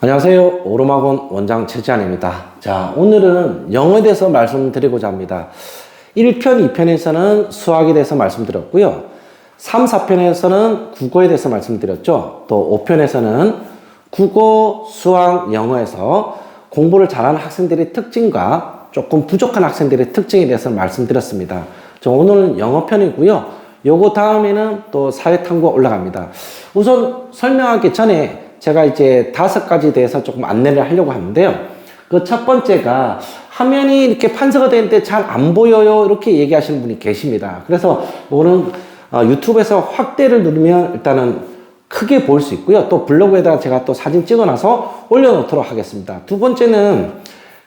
안녕하세요. 오름학원 원장 최지환입니다. 자, 오늘은 영어에 대해서 말씀드리고자 합니다. 1편, 2편에서는 수학에 대해서 말씀드렸고요. 3, 4편에서는 국어에 대해서 말씀드렸죠. 또 5편에서는 국어, 수학, 영어에서 공부를 잘하는 학생들의 특징과 조금 부족한 학생들의 특징에 대해서 말씀드렸습니다. 오늘은 영어 편이고요. 요거 다음에는 또 사회탐구가 올라갑니다. 우선 설명하기 전에 제가 이제 5가지에 대해서 조금 안내를 하려고 하는데요. 그 첫 번째가 화면이 이렇게 판서가 되는데 잘 안 보여요. 이렇게 얘기하시는 분이 계십니다. 그래서 오늘 유튜브에서 확대를 누르면 일단은 크게 볼 수 있고요. 또 블로그에다가 제가 또 사진 찍어놔서 올려놓도록 하겠습니다. 두 번째는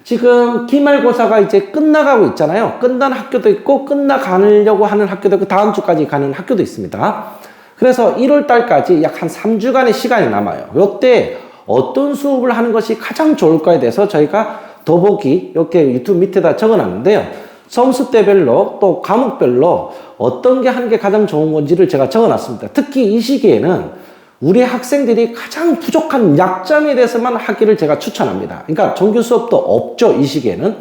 지금 기말고사가 이제 끝나가고 있잖아요. 끝난 학교도 있고 끝나가려고 하는 학교도 있고 다음 주까지 가는 학교도 있습니다. 그래서 1월 달까지 약 한 3주간의 시간이 남아요. 이때 어떤 수업을 하는 것이 가장 좋을까에 대해서 저희가 더보기 이렇게 유튜브 밑에다 적어놨는데요. 점수대별로 또 과목별로 어떤 게 하는 게 가장 좋은 건지를 제가 적어놨습니다. 특히 이 시기에는 우리 학생들이 가장 부족한 약점에 대해서만 하기를 제가 추천합니다. 그러니까 정규 수업도 없죠, 이 시기에는.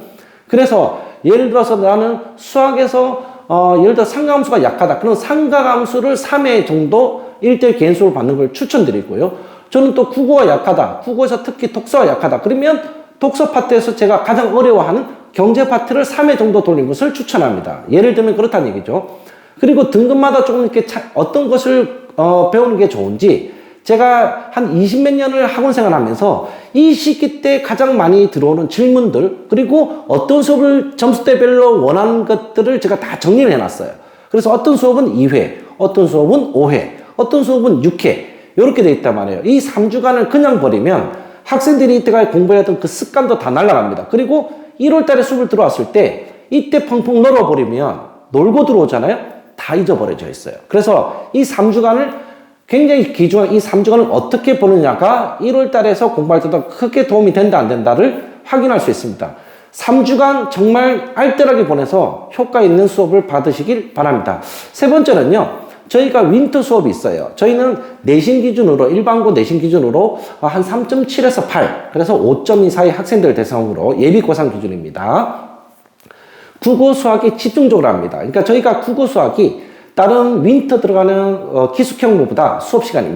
그래서 예를 들어서 나는 수학에서 예를 들어 상가함수가 약하다. 그럼 상가함수를 3회 정도 1대1 개인 수업을 받는 걸 추천드리고요. 저는 또 국어가 약하다. 국어에서 특히 독서가 약하다. 그러면 독서 파트에서 제가 가장 어려워하는 경제 파트를 3회 정도 돌린 것을 추천합니다. 예를 들면 그렇다는 얘기죠. 그리고 등급마다 조금 이렇게 어떤 것을 배우는 게 좋은지 제가 한 20몇 년을 학원 생활하면서 이 시기 때 가장 많이 들어오는 질문들 그리고 어떤 수업을 점수대별로 원하는 것들을 제가 다 정리를 해놨어요. 그래서 어떤 수업은 2회, 어떤 수업은 5회, 어떤 수업은 6회 이렇게 돼 있단 말이에요. 이 3주간을 그냥 버리면 학생들이 이때까지 공부했던 그 습관도 다 날아갑니다. 그리고 1월 달에 수업을 들어왔을 때 이때 펑펑 널어버리면 놀고 들어오잖아요. 다 잊어버려져 있어요. 그래서 이 3주간을 굉장히 귀중한 이 3주간을 어떻게 보느냐가 1월 달에서 공부할 때도 크게 도움이 된다 안 된다를 확인할 수 있습니다. 3주간 정말 알뜰하게 보내서 효과 있는 수업을 받으시길 바랍니다. 세 번째는요. 저희가 윈터 수업이 있어요. 저희는 내신 기준으로 일반고 내신 기준으로 한 3.7에서 8 그래서 5점 이사의 학생들 대상으로 예비고3 기준입니다. 국어 수학이 집중적으로 합니다. 그러니까 저희가 국어 수학이 다른 윈터 들어가는 기숙형부보다 수업 시간이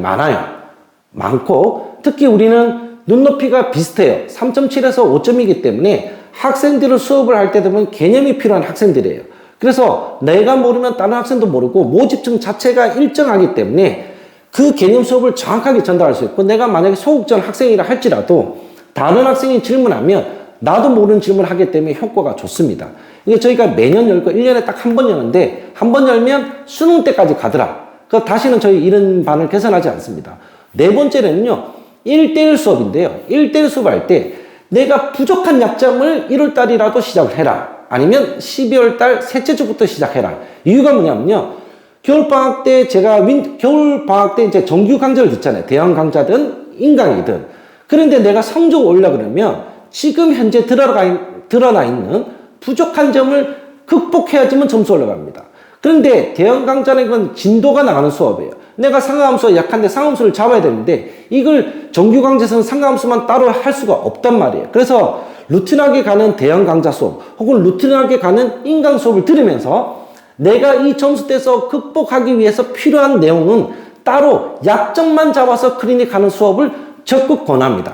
많고 특히 우리는 눈높이가 비슷해요. 3.7에서 5점이기 때문에 학생들을 수업을 할 때 되면 개념이 필요한 학생들이에요. 그래서 내가 모르면 다른 학생도 모르고 모집층 자체가 일정하기 때문에 그 개념 수업을 정확하게 전달할 수 있고 내가 만약에 소극적 학생이라 할지라도 다른 학생이 질문하면 나도 모르는 질문을 하기 때문에 효과가 좋습니다. 이게 저희가 매년 열고 1년에 딱 한 번 여는데 한 번 열면 수능 때까지 가더라. 그 다시는 저희 이런 반을 개선하지 않습니다. 네 번째는요. 1대1 수업인데요. 1대1 수업할 때 내가 부족한 약점을 1월 달이라도 시작을 해라. 아니면 12월 달 셋째 주부터 시작해라. 이유가 뭐냐면요. 겨울방학 때 제가 겨울방학 때 이제 정규 강좌를 듣잖아요. 대형 강좌든 인강이든. 그런데 내가 성적 올려 그러면 지금 현재 드러나 있는 부족한 점을 극복해야지만 점수 올라갑니다. 그런데 대형 강좌는 건 진도가 나가는 수업이에요. 내가 상하함수가 약한데 상하함수를 잡아야 되는데 이걸 정규 강좌에서는 상하함수만 따로 할 수가 없단 말이에요. 그래서 루틴하게 가는 대형 강좌 수업 혹은 루틴하게 가는 인강 수업을 들으면서 내가 이 점수대에서 극복하기 위해서 필요한 내용은 따로 약점만 잡아서 클리닉하는 수업을 적극 권합니다.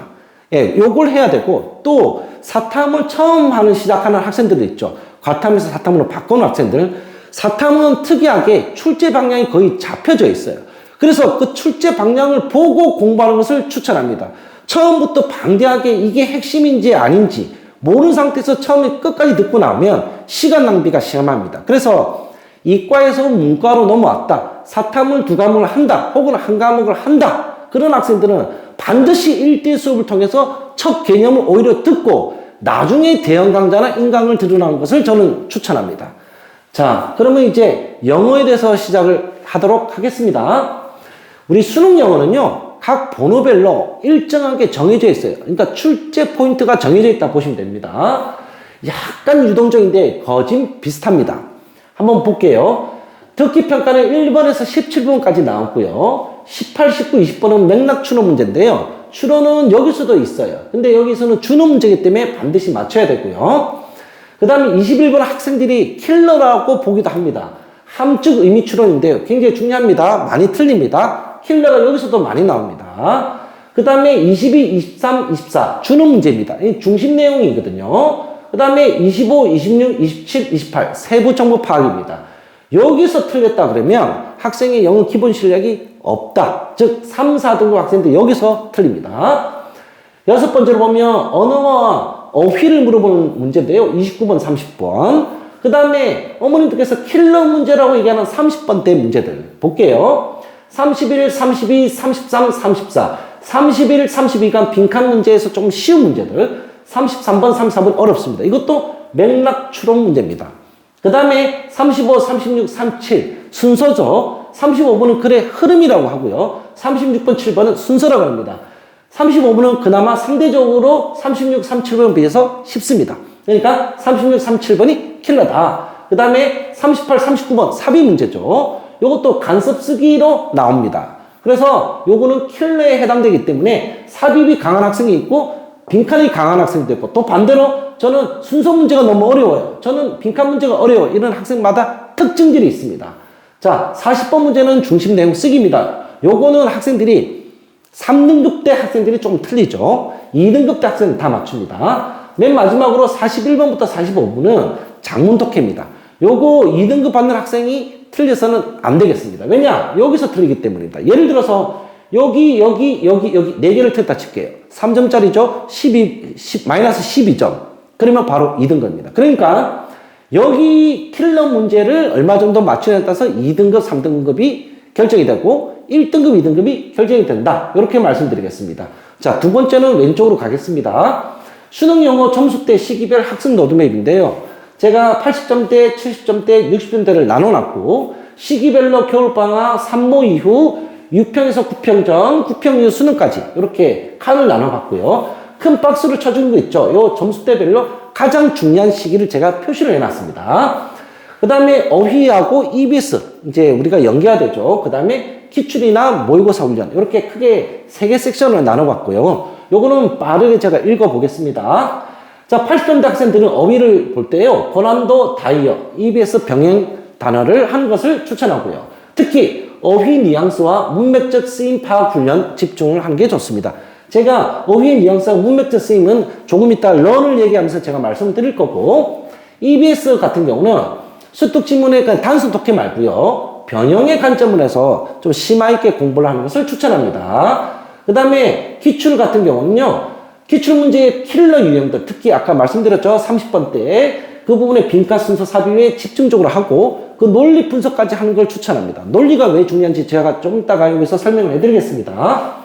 예, 요걸 해야 되고 또 사탐을 처음 시작하는 학생들도 있죠. 과탐에서 사탐으로 바꾸는 학생들. 사탐은 특이하게 출제 방향이 거의 잡혀져 있어요. 그래서 그 출제 방향을 보고 공부하는 것을 추천합니다. 처음부터 방대하게 이게 핵심인지 아닌지 모르는 상태에서 처음에 끝까지 듣고 나오면 시간 낭비가 심합니다. 그래서 이과에서 문과로 넘어왔다. 사탐을 2과목을 한다. 혹은 한 과목을 한다. 그런 학생들은 반드시 1대1 수업을 통해서 첫 개념을 오히려 듣고 나중에 대형 강좌나 인강을 들으라는 것을 저는 추천합니다. 자, 그러면 이제 영어에 대해서 시작을 하도록 하겠습니다. 우리 수능 영어는요, 각 번호별로 일정하게 정해져 있어요. 그러니까 출제 포인트가 정해져 있다 보시면 됩니다. 약간 유동적인데 거진 비슷합니다. 한번 볼게요. 듣기 평가는 1번에서 17번까지 나왔고요. 18, 19, 20번은 맥락 추론 문제인데요. 추론은 여기서도 있어요. 근데 여기서는 준호 문제이기 때문에 반드시 맞춰야 되고요. 그 다음에 21번 학생들이 킬러라고 보기도 합니다. 함축 의미 추론인데요. 굉장히 중요합니다. 많이 틀립니다. 킬러가 여기서도 많이 나옵니다. 그 다음에 22, 23, 24 준호 문제입니다. 이 중심 내용이거든요. 그 다음에 25, 26, 27, 28 세부 정보 파악입니다. 여기서 틀렸다 그러면 학생의 영어 기본 실력이 없다. 즉 3, 4등급 학생들 여기서 틀립니다. 여섯 번째로 보면 언어와 어휘를 물어보는 문제인데요. 29번, 30번. 그 다음에 어머님들께서 킬러 문제라고 얘기하는 30번대 문제들 볼게요. 31, 32, 33, 34 31, 32가 빈칸 문제에서 좀 쉬운 문제들 33번, 34번 어렵습니다. 이것도 맥락 추론 문제입니다. 그 다음에 35, 36, 37 순서죠. 35번은 글의 흐름이라고 하고요. 36번, 7번은 순서라고 합니다. 35번은 그나마 상대적으로 36, 37번에 비해서 쉽습니다. 그러니까 36, 37번이 킬러다. 그 다음에 38, 39번 삽입 문제죠. 이것도 간섭 쓰기로 나옵니다. 그래서 요거는 킬러에 해당되기 때문에 삽입이 강한 학생이 있고 빈칸이 강한 학생도 있고 또 반대로 저는 순서 문제가 너무 어려워요. 저는 빈칸 문제가 어려워. 이런 학생마다 특징들이 있습니다. 자, 40번 문제는 중심 내용 쓰기입니다. 요거는 학생들이 3등급 때 학생들이 좀 틀리죠. 2등급 때 학생은 다 맞춥니다. 맨 마지막으로 41번부터 45번은 장문 독해입니다. 요거 2등급 받는 학생이 틀려서는 안 되겠습니다. 왜냐? 여기서 틀리기 때문입니다. 예를 들어서 여기 4개를 틀렸다 칠게요. 3점짜리죠? 마이너스 12점. 그러면 바로 2등급입니다. 그러니까 여기 킬러 문제를 얼마 정도 맞추냐에 따라서 2등급, 3등급이 결정이 되고 1등급, 2등급이 결정이 된다. 이렇게 말씀드리겠습니다. 자, 두 번째는 왼쪽으로 가겠습니다. 수능 영어 점수대 시기별 학습 로드맵인데요. 제가 80점대, 70점대, 60점대를 나눠놨고 시기별로 겨울방학, 산모 이후 6평에서 9평 전, 9평 이후 수능까지 이렇게 칸을 나눠봤고요. 큰 박스로 쳐준 거 있죠. 요 점수대별로 가장 중요한 시기를 제가 표시를 해놨습니다. 그 다음에 어휘하고 EBS 이제 우리가 연계해야 되죠. 그 다음에 기출이나 모의고사 훈련 이렇게 크게 3개 섹션으로 나눠봤고요. 요거는 빠르게 제가 읽어보겠습니다. 자, 80점대 학생들은 어휘를 볼 때요. 고난도 다이어, EBS 병행 단어를 하는 것을 추천하고요. 특히 어휘 뉘앙스와 문맥적 쓰임 파악 훈련 집중을 하는 게 좋습니다. 제가 어휘 뉘앙스와 문맥적 쓰임은 조금 이따 런을 얘기하면서 제가 말씀드릴 거고 EBS 같은 경우는 수특 지문의 단순 독해 말고요. 변형의 관점을 해서 좀 심화 있게 공부를 하는 것을 추천합니다. 그 다음에 기출 같은 경우는요. 기출 문제의 킬러 유형들 특히 아까 말씀드렸죠. 30번 때 그 부분에 빈칸 순서 삽입에 집중적으로 하고 그 논리 분석까지 하는 걸 추천합니다. 논리가 왜 중요한지 제가 좀 이따가 여기서 설명을 해드리겠습니다.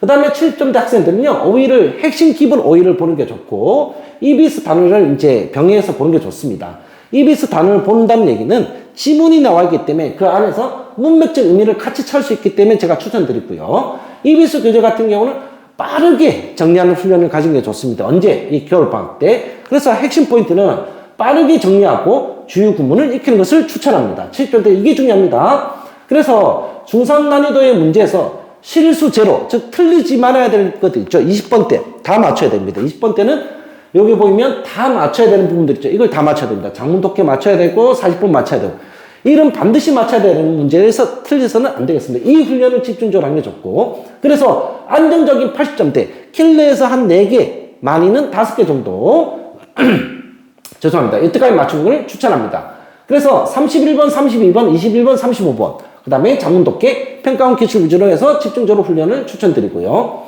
그 다음에 70점대 학생들은요, 어휘를, 핵심 기본 어휘를 보는 게 좋고, EBS 단어를 이제 병행해서 보는 게 좋습니다. EBS 단어를 본다는 얘기는 지문이 나와 있기 때문에 그 안에서 문맥적 의미를 같이 찾을 수 있기 때문에 제가 추천드리고요. EBS 교재 같은 경우는 빠르게 정리하는 훈련을 가진 게 좋습니다. 언제? 이 겨울방학 때. 그래서 핵심 포인트는 빠르게 정리하고 주요 구문을 익히는 것을 추천합니다. 70점대 이게 중요합니다. 그래서 중상 난이도의 문제에서 실수 제로, 즉 틀리지 말아야 될 것도 있죠. 20번 때 다 맞춰야 됩니다. 20번 때는 여기 보이면 다 맞춰야 되는 부분들 있죠. 이걸 다 맞춰야 됩니다. 장문 독해 맞춰야 되고 40분 맞춰야 되고 이런 반드시 맞춰야 되는 문제에서 틀려서는 안 되겠습니다. 이 훈련을 집중적으로 하는 게 좋고 그래서 안정적인 80점대 킬러에서 한 4개 많이는 5개 정도 죄송합니다. 여태까지 맞춘 걸 추천합니다. 그래서 31번, 32번, 21번, 35번 그 다음에 장문 독해, 평가원 기출 위주로 해서 집중적으로 훈련을 추천드리고요.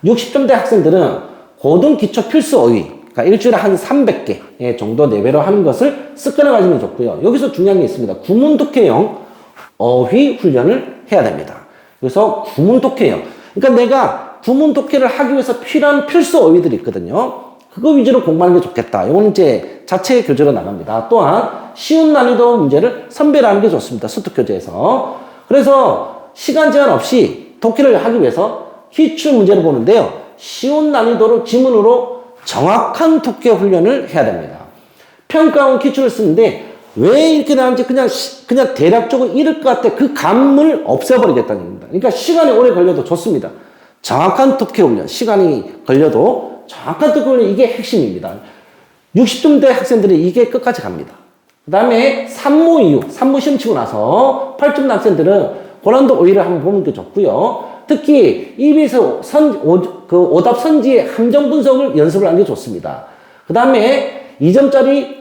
60점대 학생들은 고등 기초 필수 어휘, 그러니까 일주일에 한 300개 정도 내외로 하는 것을 습관을 가지면 좋고요. 여기서 중요한 게 있습니다. 구문 독해형 어휘 훈련을 해야 됩니다. 그래서 구문 독해형. 그러니까 내가 구문 독해를 하기 위해서 필요한 필수 어휘들이 있거든요. 그거 위주로 공부하는 게 좋겠다. 이건 이제 자체 교재로 나갑니다. 또한 쉬운 난이도 문제를 선별하는 게 좋습니다. 수특 교재에서. 그래서 시간 제한 없이 독해를 하기 위해서 기출 문제를 보는데요. 쉬운 난이도로 지문으로 정확한 독해 훈련을 해야 됩니다. 평가원 기출을 쓰는데 왜 이렇게 나오는지 그냥 대략적으로 이럴 것 같아. 그 감을 없애버리겠다는 겁니다. 그러니까 시간이 오래 걸려도 좋습니다. 정확한 독해 훈련, 시간이 걸려도 정확한 독해 훈련, 이게 핵심입니다. 60점대 학생들이 이게 끝까지 갑니다. 그 다음에 산모 이후, 산모 시험 치고 나서 8점 학생들은 고난도 오히려 한번 보는 게 좋고요. 특히 EBS 오답 선지의 함정 분석을 연습을 하는 게 좋습니다. 그 다음에 2점짜리,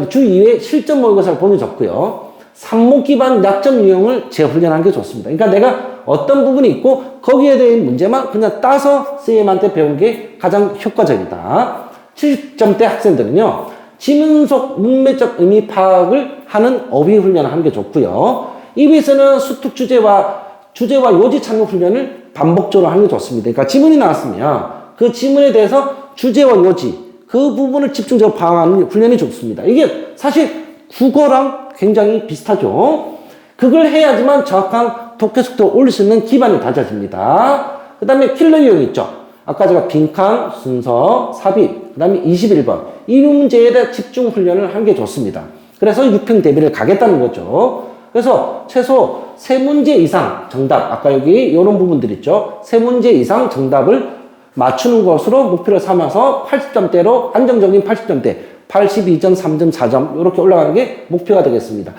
주 2회 실전 모의고사를 보는 게 좋고요. 산모 기반 약점 유형을 재훈련하는 게 좋습니다. 그러니까 내가 어떤 부분이 있고 거기에 대한 문제만 그냥 따서 선생님한테 배운 게 가장 효과적이다. 70점대 학생들은요, 지문속 문맥적 의미 파악을 하는 어휘 훈련을 하는 게 좋고요. EBS는 수특 주제와 요지 참여 훈련을 반복적으로 하는 게 좋습니다. 그러니까 지문이 나왔으면 그 지문에 대해서 주제와 요지, 그 부분을 집중적으로 파악하는 훈련이 좋습니다. 이게 사실 국어랑 굉장히 비슷하죠. 그걸 해야지만 정확한 독해 속도를 올릴 수 있는 기반이 다져집니다. 그 다음에 킬러 유형이 있죠. 아까 제가 빈칸, 순서, 삽입, 그 다음에 21번. 이 문제에 대한 집중 훈련을 하는 게 좋습니다. 그래서 6평 대비를 가겠다는 거죠. 그래서 최소 3문제 이상 정답, 아까 여기 이런 부분들 있죠. 3문제 이상 정답을 맞추는 것으로 목표를 삼아서 80점대로 안정적인 80점대, 82점, 3점, 4점 이렇게 올라가는 게 목표가 되겠습니다.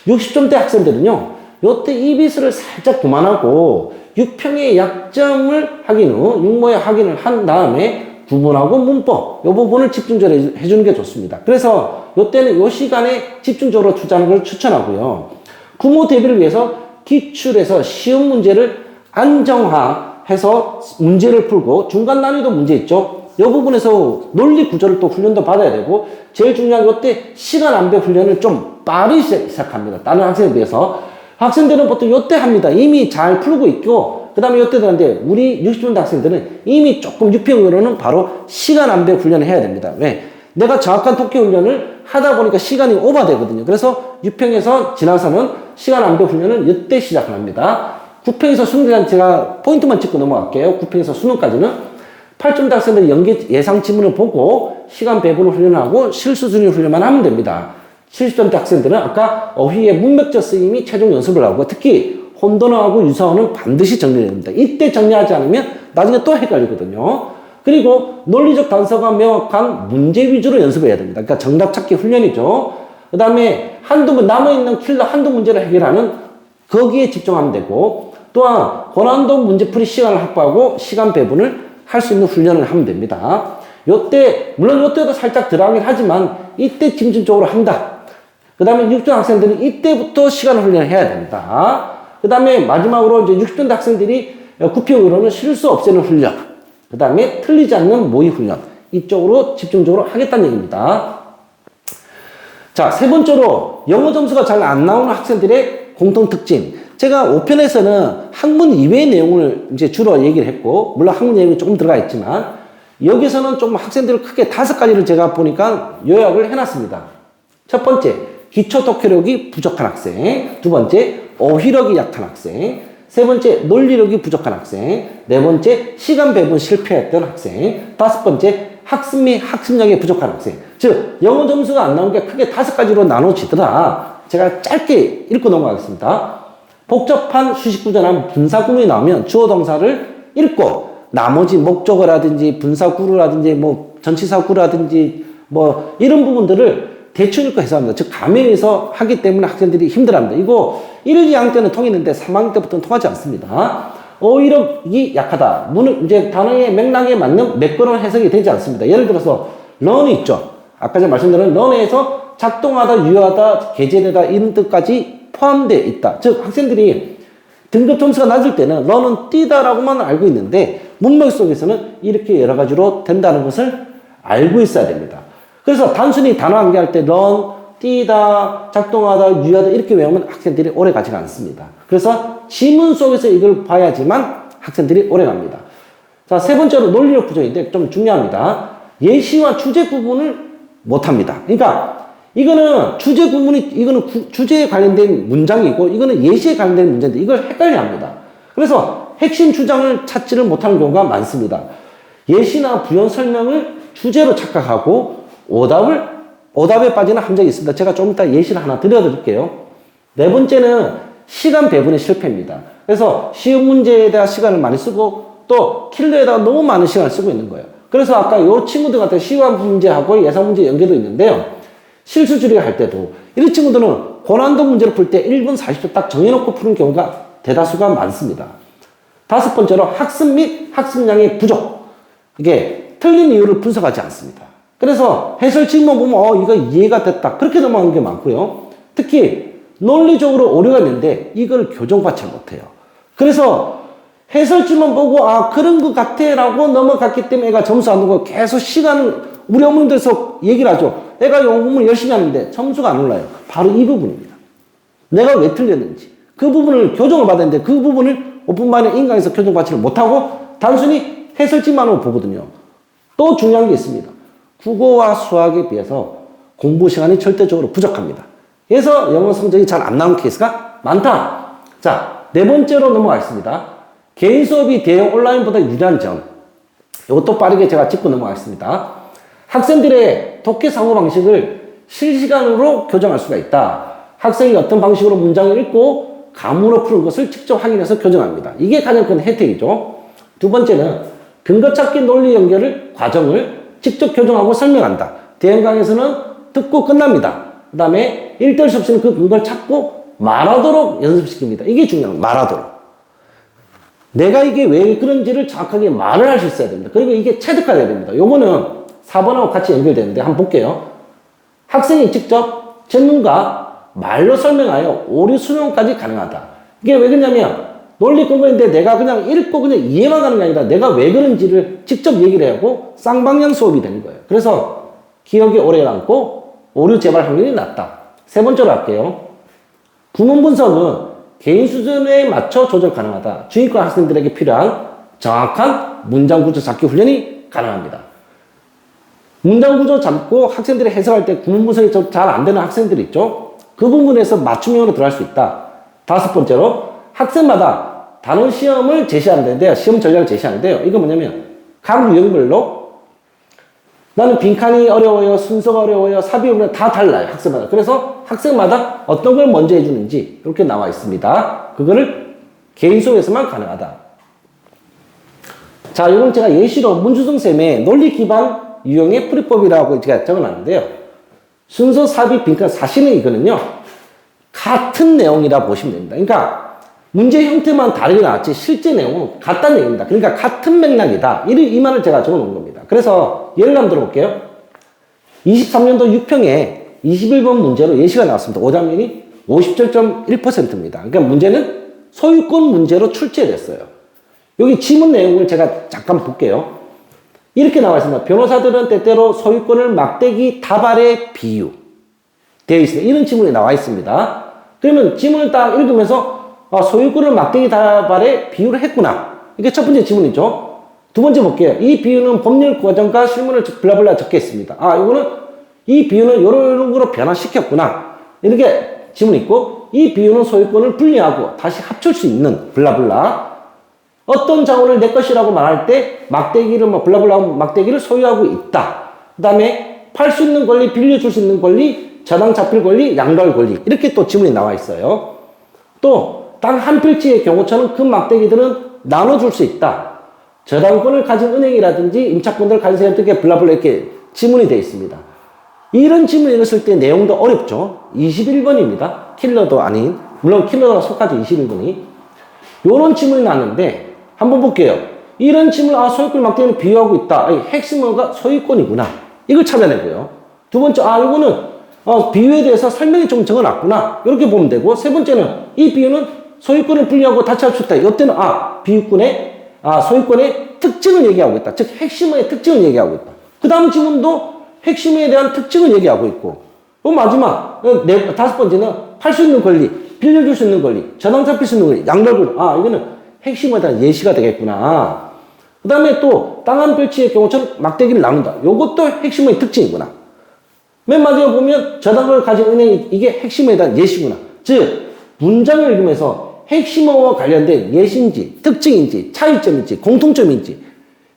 60점대 학생들은요, 요때 EBS를 살짝 그만하고 6평의 약점을 확인 후 6모의 확인을 한 다음에 구문하고 문법 이 부분을 집중적으로 해주는 게 좋습니다. 그래서 요때는 요 시간에 집중적으로 투자하는 걸 추천하고요. 구모 대비를 위해서 기출에서 시험 문제를 안정화해서 문제를 풀고 중간 난이도 문제 있죠. 이 부분에서 논리 구조를 또 훈련도 받아야 되고, 제일 중요한 게 이때 시간 안배 훈련을 좀 빠르게 시작합니다. 다른 학생에 비해서. 학생들은 보통 이때 합니다. 이미 잘 풀고 있고, 그 다음에 이때 되는데, 우리 60점대 학생들은 이미 조금 6평으로는 바로 시간 안배 훈련을 해야 됩니다. 왜? 내가 정확한 독해 훈련을 하다 보니까 시간이 오버되거든요. 그래서 6평에서 지나서는 시간 안배 훈련을 이때 시작합니다. 9평에서 수능까지 제가 포인트만 짚고 넘어갈게요. 9평에서 수능까지는 8점대 학생들이 연계 예상 지문을 보고 시간 배분을 훈련하고 실수 수준 훈련만 하면 됩니다. 70점대 학생들은 아까 어휘의 문맥적 쓰임이 최종 연습을 하고, 특히 혼돈어하고 유사어는 반드시 정리해야 됩니다. 이때 정리하지 않으면 나중에 또 헷갈리거든요. 그리고 논리적 단서가 명확한 문제 위주로 연습해야 됩니다. 그러니까 정답 찾기 훈련이죠. 그 다음에 남아있는 킬러 한두 문제를 해결하는 거기에 집중하면 되고, 또한 고난도 문제풀이 시간을 확보하고 시간 배분을 할 수 있는 훈련을 하면 됩니다. 물론 요때도 살짝 들어가긴 하지만 이때 집중적으로 한다. 그 다음에 6점 학생들은 이때부터 시간 훈련을 해야 됩니다. 그 다음에 마지막으로 이제 60점 학생들이 9평으로는 실수 없애는 훈련, 그 다음에 틀리지 않는 모의 훈련, 이쪽으로 집중적으로 하겠다는 얘기입니다. 자, 세 번째로 영어 점수가 잘 안 나오는 학생들의 공통 특징. 제가 5편에서는 학문 이외의 내용을 이제 주로 얘기를 했고, 물론 학문 내용이 조금 들어가 있지만, 여기서는 좀 학생들을 크게 5가지를 제가 보니까 요약을 해놨습니다. 첫 번째, 기초 독해력이 부족한 학생. 두 번째, 어휘력이 약한 학생. 세 번째, 논리력이 부족한 학생. 네 번째, 시간 배분 실패했던 학생. 다섯 번째, 학습 및 학습력이 부족한 학생. 즉, 영어 점수가 안 나온 게 크게 5가지로 나눠지더라. 제가 짧게 읽고 넘어가겠습니다. 복잡한 수식구조나 분사구문이 나오면 주어 동사를 읽고, 나머지 목적어라든지 분사구루라든지 뭐 전치사구라든지 뭐 이런 부분들을 대충 읽고 해석합니다. 즉 감회에서 하기 때문에 학생들이 힘들어합니다. 이거 1, 2학년 때는 통했는데 3학년 때부터는 통하지 않습니다. 어휘력이 약하다. 이제 단어의 맥락에 맞는 매끄러운 해석이 되지 않습니다. 예를 들어서 learn이 있죠. 아까 제가 말씀드린 learn에서 작동하다, 유효하다, 게재되다 이런 뜻까지 포함되어 있다. 즉 학생들이 등급 점수가 낮을 때는 learn은 뛰다라고만 알고 있는데 문맥 속에서는 이렇게 여러 가지로 된다는 것을 알고 있어야 됩니다. 그래서 단순히 단어 암기할 때 learn, 뛰다, 작동하다, 유효하다 이렇게 외우면 학생들이 오래 가지가 않습니다. 그래서 지문 속에서 이걸 봐야지만 학생들이 오래 갑니다. 자, 세 번째로 논리력 부족인데 좀 중요합니다. 예시와 주제 구분을 못합니다. 그러니까 이거는 주제에 관련된 문장이고 이거는 예시에 관련된 문제인데 이걸 헷갈려 합니다. 그래서 핵심 주장을 찾지를 못하는 경우가 많습니다. 예시나 부연 설명을 주제로 착각하고 오답에 빠지는 함정이 있습니다. 제가 좀 이따 예시를 하나 드릴게요. 네 번째는 시간 배분의 실패입니다. 그래서 시험 문제에 대한 시간을 많이 쓰고 또 킬러에다가 너무 많은 시간을 쓰고 있는 거예요. 그래서 아까 요 친구들 같은 시험 문제하고 예상 문제 연계도 있는데요. 실수 추리를 할 때도 이런 친구들은 고난도 문제를 풀 때 1분 40초 딱 정해놓고 푸는 경우가 대다수가 많습니다. 다섯 번째로 학습 및 학습량의 부족. 이게 틀린 이유를 분석하지 않습니다. 그래서 해설책만 보면 이거 이해가 됐다. 그렇게 넘어가는 게 많고요. 특히 논리적으로 오류가 있는데 이걸 교정받지 못해요. 그래서 해설지만 보고 그런 것 같아 라고 넘어갔기 때문에 애가 점수 안 오고 계속 시간을 우리 어머님들에서 얘기를 하죠. 애가 영어 공부를 열심히 하는데 점수가 안 올라요. 바로 이 부분입니다. 내가 왜 틀렸는지 그 부분을 교정을 받았는데 그 부분을 오픈반에 인강에서 교정받지를 못하고 단순히 해설지만으로 보거든요. 또 중요한 게 있습니다. 국어와 수학에 비해서 공부 시간이 절대적으로 부족합니다. 그래서 영어 성적이 잘 안 나오는 케이스가 많다. 자, 네 번째로 넘어가겠습니다. 개인 수업이 대형 온라인보다 유리한 점. 이것도 빠르게 제가 짚고 넘어가겠습니다. 학생들의 독해 사고 방식을 실시간으로 교정할 수가 있다. 학생이 어떤 방식으로 문장을 읽고 감으로 푸는 것을 직접 확인해서 교정합니다. 이게 가장 큰 혜택이죠. 두 번째는 근거 찾기 논리 연결을 과정을 직접 교정하고 설명한다. 대형 강의에서는 듣고 끝납니다. 그 다음에 1대1 수업시는 그 근거를 찾고 말하도록 연습시킵니다. 이게 중요합니다. 말하도록. 내가 이게 왜 그런지를 정확하게 말을 할 수 있어야 됩니다. 그리고 이게 체득화돼야 됩니다. 요거는 4번하고 같이 연결되는데 한번 볼게요. 학생이 직접 전문가 말로 설명하여 오류 수용까지 가능하다. 이게 왜 그러냐면 논리 근거인데 내가 그냥 읽고 그냥 이해만 가는 게 아니라 내가 왜 그런지를 직접 얘기를 하고 쌍방향 수업이 되는 거예요. 그래서 기억이 오래 남고 오류 재발 확률이 낮다. 세 번째로 할게요. 구문 분석은 개인 수준에 맞춰 조절 가능하다. 중위권 학생들에게 필요한 정확한 문장 구조 잡기 훈련이 가능합니다. 문장 구조 잡고 학생들이 해석할 때 구문 분석이 좀 잘 안 되는 학생들이 있죠. 그 부분에서 맞춤형으로 들어갈 수 있다. 다섯 번째로 학생마다 다른 시험을 제시하는데요. 시험 전략을 제시하는데요. 이거 뭐냐면 각 유형별로 나는 빈칸이 어려워요, 순서가 어려워요, 삽입이 어려워요. 다 달라요. 학생마다. 그래서 학생마다 어떤 걸 먼저 해주는지 이렇게 나와 있습니다. 그거를 개인 수업에서만 가능하다. 자, 이건 제가 예시로 문주성 쌤의 논리 기반 유형의 풀이법이라고 제가 적어놨는데요. 순서, 삽입, 빈칸, 사실은 이거는요. 같은 내용이라 보시면 됩니다. 그러니까 문제 형태만 다르게 나왔지 실제 내용은 같다는 얘기입니다. 그러니까 같은 맥락이다. 이 말을 제가 적어놓은 겁니다. 그래서 예를 한번 들어볼게요. 23년도 6평에 21번 문제로 예시가 나왔습니다. 오답률이 57.1%입니다. 그러니까 문제는 소유권 문제로 출제됐어요. 여기 지문 내용을 제가 잠깐 볼게요. 이렇게 나와 있습니다. 변호사들은 때때로 소유권을 막대기 다발에 비유 되어 있습니다. 이런 지문이 나와 있습니다. 그러면 지문을 딱 읽으면서 소유권을 막대기 다발에 비유를 했구나. 이게 첫 번째 지문이죠. 두 번째 볼게요. 이 비유는 법률 과정과 실문을 블라블라 적혀 있습니다. 이거는 이 비유는 이런 거로 변화시켰구나. 이렇게 지문이 있고, 이 비유는 소유권을 분리하고 다시 합칠 수 있는 블라블라. 어떤 자원을 내 것이라고 말할 때 막대기를 블라블라 막대기를 소유하고 있다. 그 다음에 팔 수 있는 권리, 빌려줄 수 있는 권리, 저당 잡힐 권리, 양도할 권리. 이렇게 또 지문이 나와 있어요. 또 단 한 필지의 경우처럼 그 막대기들은 나눠줄 수 있다. 저당권을 가진 은행이라든지 임차권들을 가진 사람들에게 블라블라 이렇게 지문이 되어 있습니다. 이런 지문을 읽었을 때 내용도 어렵죠. 21번입니다. 킬러도 아닌, 물론 킬러가 속하죠. 21번이. 요런 지문이 나왔는데 한번 볼게요. 이런 지문을 소유권 막대기를 비유하고 있다. 핵심어가 소유권이구나. 이걸 찾아내고요. 두 번째, 이거는 비유에 대해서 설명이 좀 적어놨구나. 이렇게 보면 되고, 세 번째는 이 비유는 소유권을 분리하고 다시 할 수 있다. 이때는 비유권의 소유권의 특징을 얘기하고 있다. 즉 핵심의 특징을 얘기하고 있다. 그 다음 지문도 핵심에 대한 특징을 얘기하고 있고, 마지막 다섯 번째는 팔 수 있는 권리, 빌려줄 수 있는 권리, 저당 잡힐 수 있는 권리, 양도할 권리. 이거는 핵심에 대한 예시가 되겠구나. 그 다음에 또 땅 한 필지의 경우처럼 막대기를 나눈다. 요것도 핵심의 특징이구나. 맨 마지막에 보면 저당을 가진 은행이 이게 핵심에 대한 예시구나. 즉 문장을 읽으면서 핵심어와 관련된 예시인지 특징인지 차이점인지 공통점인지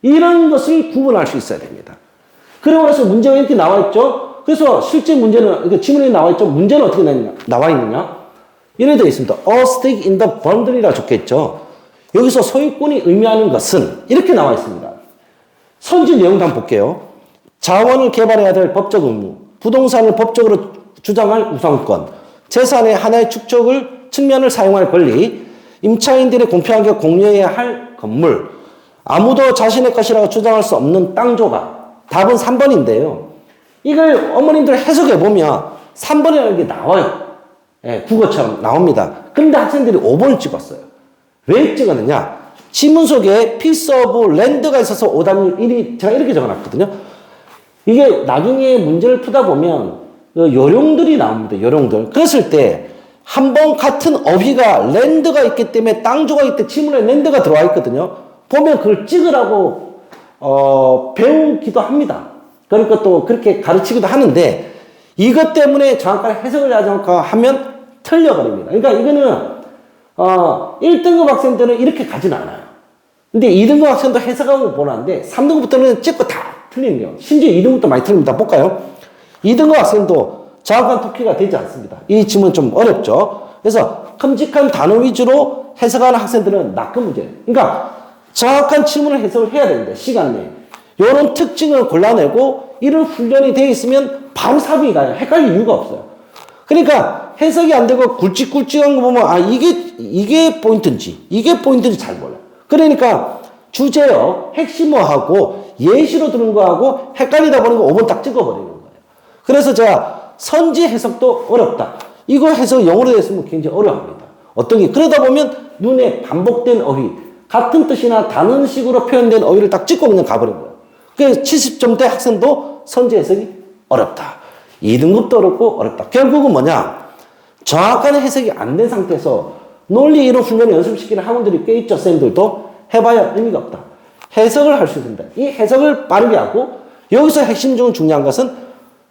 이런 것을 구분할 수 있어야 됩니다. 그러고 나서 문제가 이렇게 나와 있죠. 그래서 실제 문제는 지문에 나와 있죠. 문제는 어떻게 나와 있느냐? 이래 되어 있습니다. A stick in the bundle이라 적혀있죠. 여기서 소유권이 의미하는 것은 이렇게 나와 있습니다. 선지 내용도 한번 볼게요. 자원을 개발해야 될 법적 의무, 부동산을 법적으로 주장할 우선권, 재산의 하나의 축적을 측면을 사용할 권리, 임차인들이 공평하게 공유해야 할 건물, 아무도 자신의 것이라고 주장할 수 없는 땅 조각. 답은 3번인데요. 이걸 어머님들 해석해 보면 3번이라는 게 나와요. 예, 국어처럼 나옵니다. 그런데 학생들이 5번을 찍었어요. 왜 찍었느냐? 지문 속에 piece of land가 있어서 오답률 1이 제가 이렇게 적어놨거든요. 이게 나중에 문제를 푸다 보면 요령들이 나옵니다. 요령들. 그랬을 때 한 번 같은 어휘가 랜드가 있기 때문에 땅 조각이 때 지문에 랜드가 들어와 있거든요. 보면 그걸 찍으라고 배우기도 합니다. 그러니까 또 그렇게 가르치기도 하는데 이것 때문에 정확한 해석을 하지 않고 하면 틀려버립니다. 그러니까 이거는 1등급 학생들은 이렇게 가진 않아요. 근데 2등급 학생도 해석하고 보는데 3등급부터는 찍고 다 틀리는 거예요. 심지어 2등급도 많이 틀립니다. 볼까요? 2등급 학생도 정확한 토끼가 되지 않습니다. 이 질문 좀 어렵죠. 그래서 큼직한 단어 위주로 해석하는 학생들은 낙급 문제예요. 그러니까 정확한 질문을 해석을 해야 됩니다. 시간 내에. 이런 특징을 골라내고 이런 훈련이 되어 있으면 바로 삽입이 가요. 헷갈릴 이유가 없어요. 그러니까 해석이 안 되고 굵직굵직한 거 보면 이게 포인트인지 이게 포인트인지 잘 몰라요. 그러니까 주제어 핵심어하고 예시로 드는 거하고 헷갈리다 보니까 5번 딱 찍어버리는 거예요. 그래서 제가 선지 해석도 어렵다. 이거 해석 영어로 됐으면 굉장히 어려워합니다. 어떤 게 그러다 보면 눈에 반복된 어휘 같은 뜻이나 다른 식으로 표현된 어휘를 딱 찍고 그냥 가버린 거예요. 그래서 70점대 학생도 선지 해석이 어렵다. 2등급도 어렵고 어렵다. 결국은 뭐냐? 정확한 해석이 안 된 상태에서 논리 이론 훈련을 연습시키는 학원들이 꽤 있죠. 쌤들도 해봐야 의미가 없다. 해석을 할 수 있습니다. 이 해석을 빠르게 하고 여기서 핵심 중 중요한 것은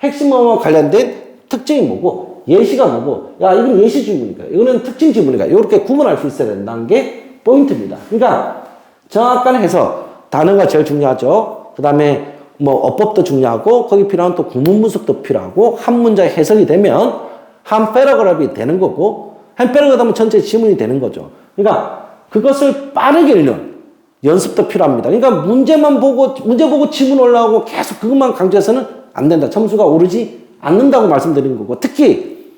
핵심어와 관련된 특징이 뭐고 예시가 뭐고 야 이건 예시 지문이니까 이거는 특징 지문이니까 이렇게 구분할 수 있어야 된다는 게 포인트입니다. 그러니까 정확한 해석 단어가 제일 중요하죠. 그 다음에 뭐 어법도 중요하고 거기 필요한 또 구문 분석도 필요하고 한 문장의 해석이 되면 한 패러그래프가 되는 거고 한 패러그래프 하면 전체 지문이 되는 거죠. 그러니까 그것을 빠르게 읽는 연습도 필요합니다. 그러니까 문제 보고 지문 올라오고 계속 그것만 강조해서는 안 된다. 점수가 오르지 않는다고 말씀드린 거고 특히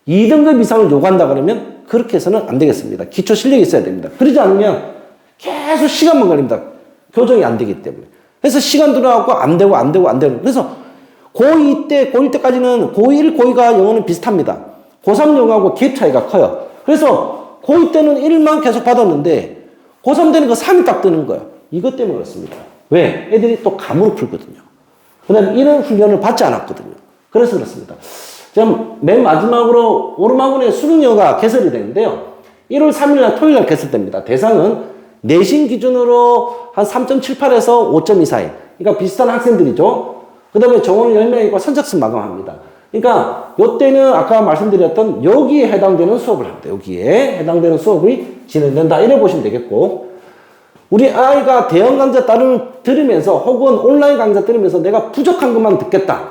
2등급 이상을 요구한다 그러면 그렇게 해서는 안 되겠습니다. 기초 실력이 있어야 됩니다. 그러지 않으면 계속 시간만 걸립니다. 교정이 안 되기 때문에. 그래서 시간 들어가고 안 되고 그래서 고2 때까지는 고1, 고2가 영어는 비슷합니다. 고3 영어하고 갭 차이가 커요. 그래서 고2 때는 1만 계속 받았는데 고3 되는 거 3이 딱 뜨는 거예요. 이것 때문에 그렇습니다. 왜? 애들이 또 감으로 풀거든요. 그 다음에 이런 훈련을 받지 않았거든요. 그래서 그렇습니다. 지금 맨 마지막으로 오르막원의 수능영어가 개설이 되는데요. 1월 3일날 토요일날 개설됩니다. 대상은 내신 기준으로 한 3.78에서 5점 이사이. 그러니까 비슷한 학생들이죠. 그 다음에 정원은 10명이고 선착순 마감합니다. 그러니까 요때는 아까 말씀드렸던 여기에 해당되는 수업을 합니다. 여기에 해당되는 수업이 진행된다. 이래 보시면 되겠고 우리 아이가 대형 강좌 들으면서 혹은 온라인 강좌 들으면서 내가 부족한 것만 듣겠다.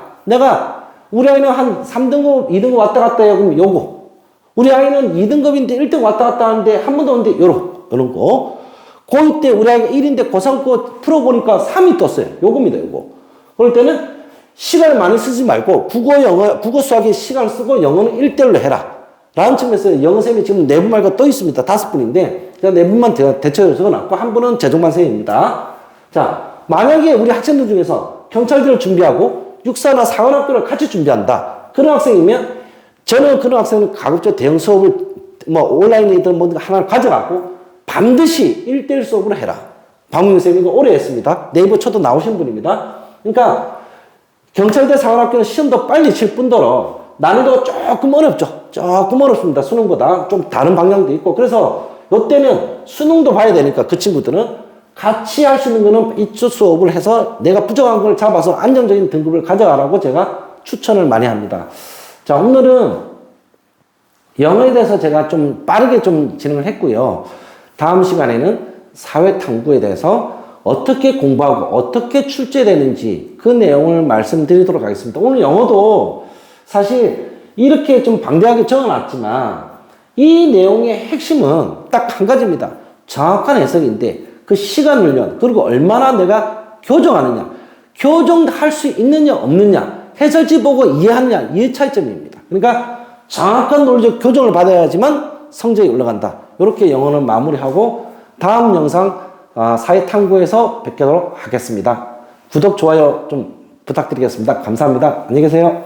우리 아이는 한 3등급, 2등급 왔다 갔다 해요. 그럼 요거. 우리 아이는 2등급인데 1등 왔다 갔다 하는데 한 번도 없는데 요런 거. 고2 때 우리 아이가 1인데 고3 거 풀어보니까 3이 떴어요. 요겁니다, 요거. 그럴 때는 시간을 많이 쓰지 말고 국어 수학에 시간을 쓰고 영어는 1대1로 해라. 라는 측면에서 영어쌤이 지금 4분 말고 또 있습니다. 5분인데 제가 4분만 대처해서 적어놨고 한 분은 재종반 선생님입니다. 자, 만약에 우리 학생들 중에서 경찰대를 준비하고 육사나 사관학교를 같이 준비한다. 그런 학생이면 저는 그런 학생은 가급적 대형 수업을 뭐 온라인이든 뭐든 하나를 가져가고 반드시 1대1 수업으로 해라. 박문규 쌤이 이거 오래 했습니다. 네이버 쳐도 나오신 분입니다. 그러니까 경찰대 사관학교는 시험도 빨리 칠 뿐더러 난이도가 조금 어렵죠. 조금 어렵습니다. 수능보다 좀 다른 방향도 있고 그래서 이때는 수능도 봐야 되니까 그 친구들은 같이 할 수 있는 거는 이쪽 수업을 해서 내가 부족한 걸 잡아서 안정적인 등급을 가져가라고 제가 추천을 많이 합니다. 자, 오늘은 영어에 대해서 제가 좀 빠르게 좀 진행을 했고요. 다음 시간에는 사회탐구에 대해서 어떻게 공부하고 어떻게 출제되는지 그 내용을 말씀드리도록 하겠습니다. 오늘 영어도 사실 이렇게 좀 방대하게 적어놨지만 이 내용의 핵심은 딱 한 가지입니다. 정확한 해석인데 그 시간 훈련 그리고 얼마나 내가 교정하느냐 교정할 수 있느냐 없느냐 해설지 보고 이해하느냐 이 차이점입니다. 그러니까 정확한 논리적 교정을 받아야지만 성적이 올라간다. 이렇게 영어는 마무리하고 다음 영상 사회탐구에서 뵙도록 하겠습니다. 구독, 좋아요 좀 부탁드리겠습니다. 감사합니다. 안녕히 계세요.